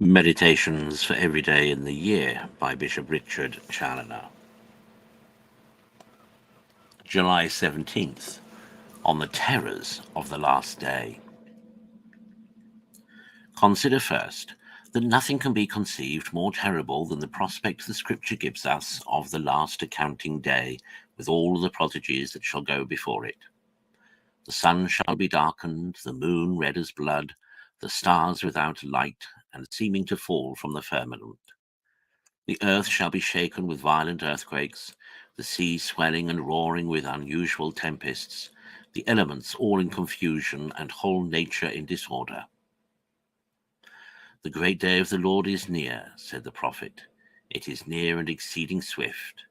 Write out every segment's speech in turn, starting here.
Meditations for Every Day in the Year by Bishop Richard Challoner. July 17th, on the terrors of the last day. Consider first that nothing can be conceived more terrible than the prospect the Scripture gives us of the last accounting day, with all the prodigies that shall go before it. The sun shall be darkened, the moon red as blood, the stars without light, and seeming to fall from the firmament. The earth shall be shaken with violent earthquakes, the sea swelling and roaring with unusual tempests, the elements all in confusion, and whole nature in disorder. The great day of the Lord is near, said the prophet. It is near and exceeding swift.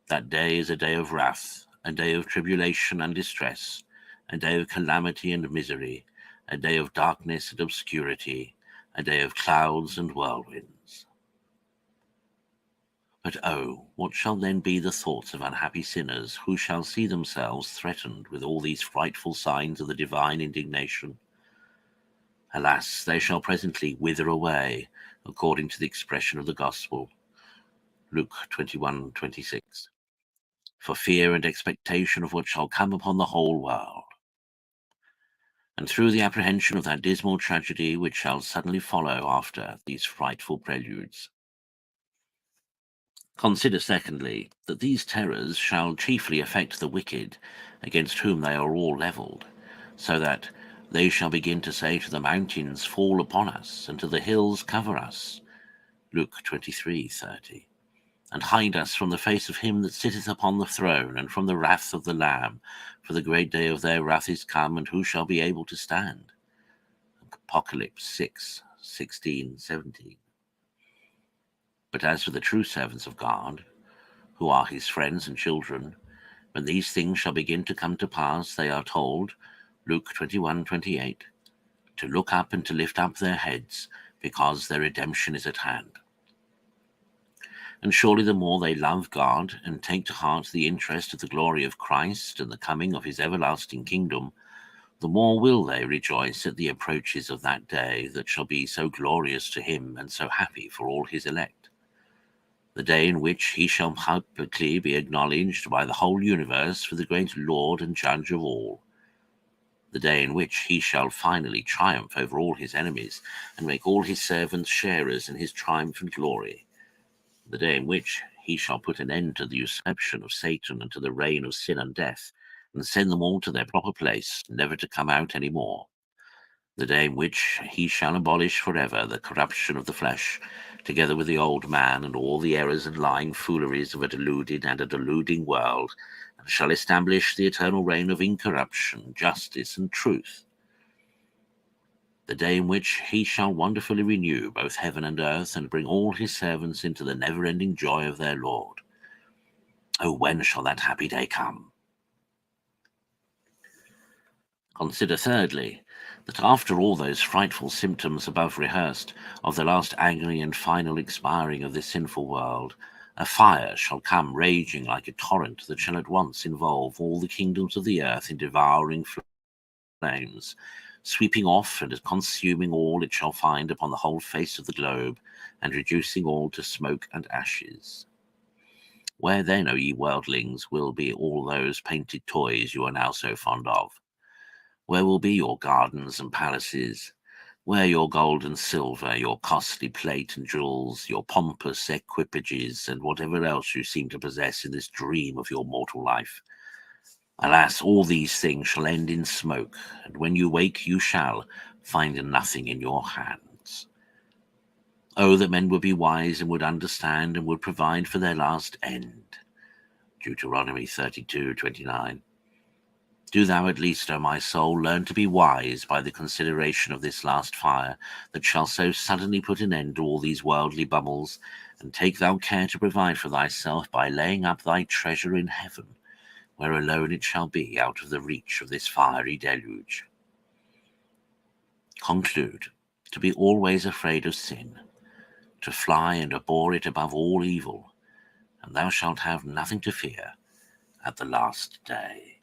That day is a day of wrath, a day of tribulation and distress, a day of calamity and misery, a day of darkness and obscurity, a day of clouds and whirlwinds. But oh, what shall then be the thoughts of unhappy sinners who shall see themselves threatened with all these frightful signs of the divine indignation? Alas, they shall presently wither away, according to the expression of the gospel, Luke 21:26, for fear and expectation of what shall come upon the whole world. And through the apprehension of that dismal tragedy which shall suddenly follow after these frightful preludes. Consider, secondly, that these terrors shall chiefly affect the wicked, against whom they are all levelled, so that they shall begin to say to the mountains, fall upon us, and to the hills, cover us, Luke 23:30, and hide us from the face of him that sitteth upon the throne, and from the wrath of the Lamb, for the great day of their wrath is come, and who shall be able to stand? Apocalypse 6:16-17. But as for the true servants of God, who are his friends and children, when these things shall begin to come to pass, they are told, Luke 21:28, to look up and to lift up their heads, because their redemption is at hand. And surely the more they love God and take to heart the interest of the glory of Christ and the coming of his everlasting kingdom, the more will they rejoice at the approaches of that day that shall be so glorious to him and so happy for all his elect. The day in which he shall publicly be acknowledged by the whole universe for the great Lord and Judge of all. The day in which he shall finally triumph over all his enemies and make all his servants sharers in his triumphant glory. The day in which he shall put an end to the usurpation of Satan and to the reign of sin and death, and send them all to their proper place, never to come out any more. The day in which he shall abolish forever the corruption of the flesh, together with the old man and all the errors and lying fooleries of a deluded and a deluding world, and shall establish the eternal reign of incorruption, justice, and truth. The day in which he shall wonderfully renew both heaven and earth, and bring all his servants into the never-ending joy of their Lord. Oh, when shall that happy day come? Consider, thirdly, that after all those frightful symptoms above rehearsed of the last agony and final expiring of this sinful world, a fire shall come raging like a torrent that shall at once involve all the kingdoms of the earth in devouring flames, sweeping off and consuming all it shall find upon the whole face of the globe, and reducing all to smoke and ashes. Where then, O ye worldlings, will be all those painted toys you are now so fond of? Where will be your gardens and palaces? Where your gold and silver, your costly plate and jewels, your pompous equipages, and whatever else you seem to possess in this dream of your mortal life? Alas, all these things shall end in smoke, and when you wake you shall find nothing in your hands. Oh, that men would be wise and would understand and would provide for their last end. Deuteronomy 32:29. Do thou at least, O my soul, learn to be wise by the consideration of this last fire, that shall so suddenly put an end to all these worldly bubbles, and take thou care to provide for thyself by laying up thy treasure in heaven, where alone it shall be out of the reach of this fiery deluge. Conclude to be always afraid of sin, to fly and abhor it above all evil, and thou shalt have nothing to fear at the last day.